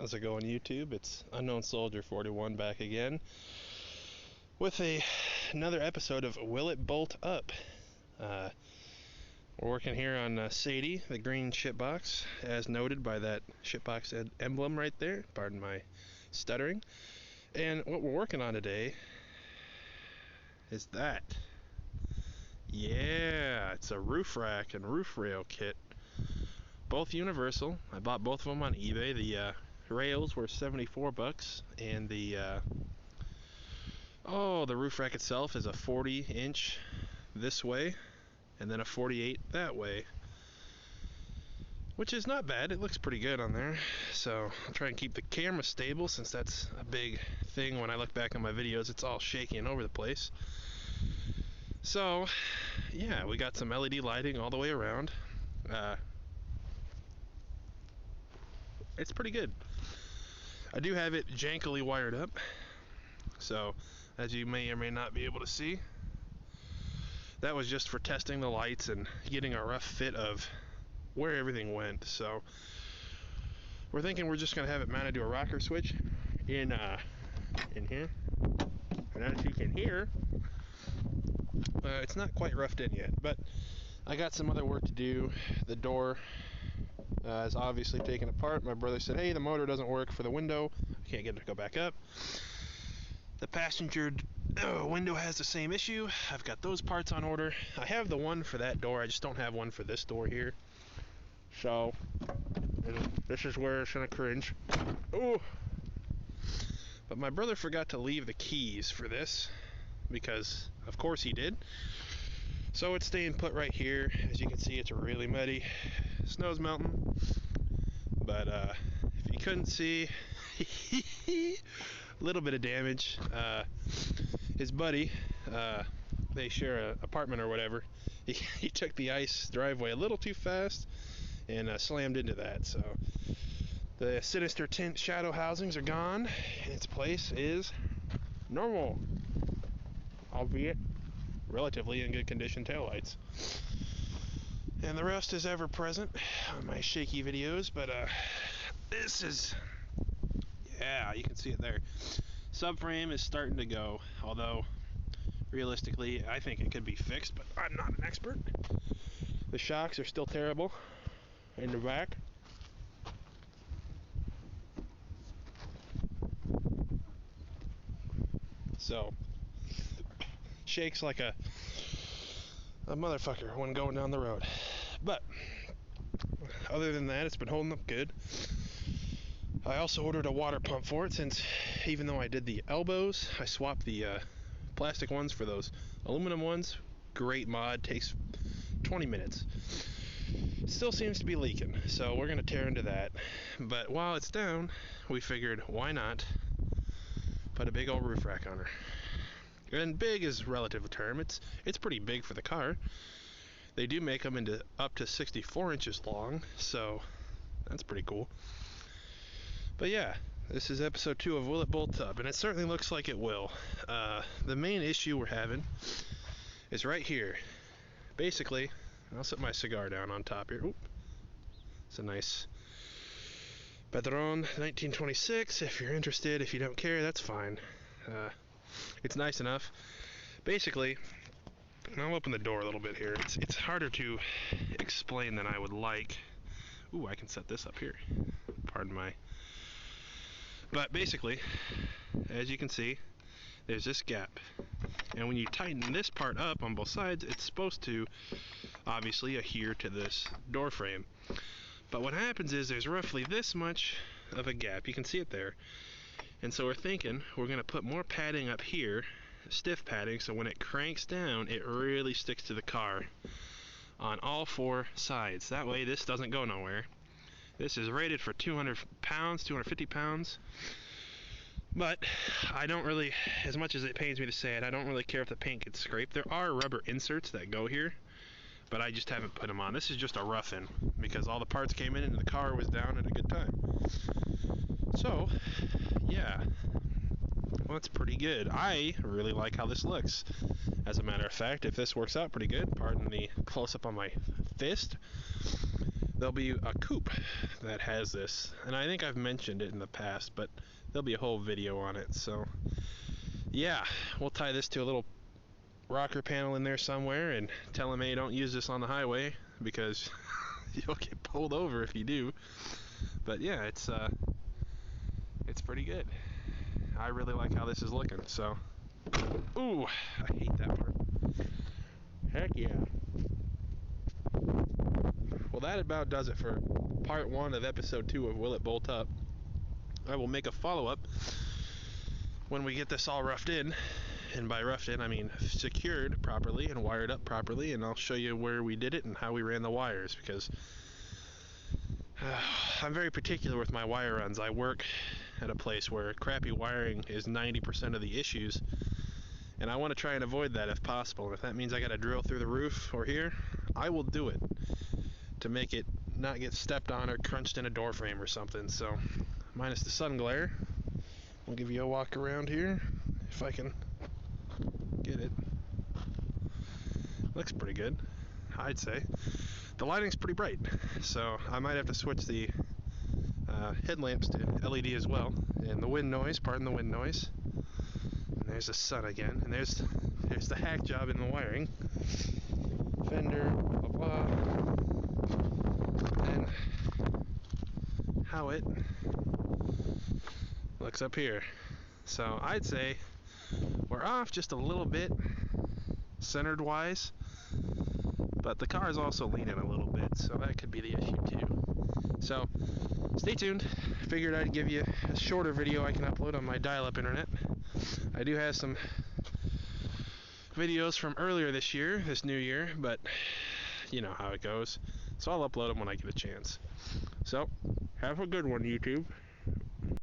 How's it going, YouTube? It's Unknown Soldier 41 back again with another episode of Will It Bolt Up? We're working here on Sadie, the green shitbox, as noted by that shitbox emblem right there. Pardon my stuttering. And what we're working on today is that. Yeah, it's a roof rack and roof rail kit. Both universal. I bought both of them on eBay. The rails were $74, and the roof rack itself is a 40-inch this way, and then a 48 that way, which is not bad. It looks pretty good on there. So I'll try and keep the camera stable, since that's a big thing. When I look back on my videos, it's all shaky and over the place. So yeah, we got some LED lighting all the way around. It's pretty good. I do have it jankily wired up, so as you may or may not be able to see, that was just for testing the lights and getting a rough fit of where everything went. So we're thinking we're just going to have it mounted to a rocker switch in here, and as you can hear, it's not quite roughed in yet, but I got some other work to do. The door is obviously taken apart. My brother said, hey, the motor doesn't work for the window. I can't get it to go back up. The passenger window has the same issue. I've got those parts on order. I have the one for that door. I just don't have one for this door here. So this is where it's going to cringe. Oh! But my brother forgot to leave the keys for this, because of course he did. So it's staying put right here. As you can see, it's really muddy. Snow's melting. But if you couldn't see, a little bit of damage. His buddy, they share an apartment or whatever. He took the ice driveway a little too fast and slammed into that. So the sinister tint shadow housings are gone, and its place is normal, albeit relatively in good condition taillights. And the rest is ever present on my shaky videos, but this is, yeah, you can see it there. Subframe is starting to go, although realistically I think it could be fixed, but I'm not an expert. The shocks are still terrible in the back. So shakes like a motherfucker when going down the road. But other than that, it's been holding up good. I also ordered a water pump for it, since even though I did the elbows, I swapped the plastic ones for those aluminum ones. Great mod, takes 20 minutes. Still seems to be leaking, so we're going to tear into that. But while it's down, we figured, why not put a big old roof rack on her. And big is a relative term. It's pretty big for the car. They do make them into up to 64 inches long, so that's pretty cool. But yeah, this is episode 2 of Will It Bolt Up, and it certainly looks like it will. The main issue we're having is right here. Basically, I'll set my cigar down on top here. Oop. It's a nice Padron 1926. If you're interested, if you don't care, that's fine. It's nice enough. Basically, I'll open the door a little bit here. It's harder to explain than I would like. Ooh, I can set this up here. Pardon my... But basically, as you can see, there's this gap. And when you tighten this part up on both sides, it's supposed to obviously adhere to this door frame. But what happens is there's roughly this much of a gap. You can see it there. And so we're thinking we're going to put more padding up here, stiff padding, so when it cranks down, it really sticks to the car on all 4 sides. That way this doesn't go nowhere. This is rated for 200 pounds, 250 pounds. But I don't really, as much as it pains me to say it, I don't really care if the paint gets scraped. There are rubber inserts that go here, but I just haven't put them on. This is just a rough-in, because all the parts came in and the car was down at a good time. So, yeah, well, that's pretty good. I really like how this looks. As a matter of fact, if this works out pretty good, pardon the close-up on my fist, there'll be a coupe that has this, and I think I've mentioned it in the past, but there'll be a whole video on it. So yeah, we'll tie this to a little rocker panel in there somewhere and tell them, hey, don't use this on the highway because you'll get pulled over if you do. But yeah, it's pretty good. I really like how this is looking. So, ooh, I hate that part. Heck yeah. Well, that about does it for part 1 of episode 2 of Will It Bolt Up. I will make a follow-up when we get this all roughed in, and by roughed in I mean secured properly and wired up properly, and I'll show you where we did it and how we ran the wires, because I'm very particular with my wire runs. I work at a place where crappy wiring is 90% of the issues, and I want to try and avoid that if possible. And if that means I got to drill through the roof or here, I will do it to make it not get stepped on or crunched in a door frame or something. So, minus the sun glare, I'll give you a walk around here if I can get it. Looks pretty good, I'd say. The lighting's pretty bright, so I might have to switch the headlamps to LED as well. And the wind noise, pardon the wind noise. And there's the sun again, and there's the hack job in the wiring. Fender, blah blah blah. And how it looks up here. So I'd say we're off just a little bit centered wise, but the car is also leaning a little bit, so that could be the issue too. So stay tuned. Figured I'd give you a shorter video I can upload on my dial-up internet. I do have some videos from earlier this year, this new year, but you know how it goes. So I'll upload them when I get a chance. So have a good one, YouTube.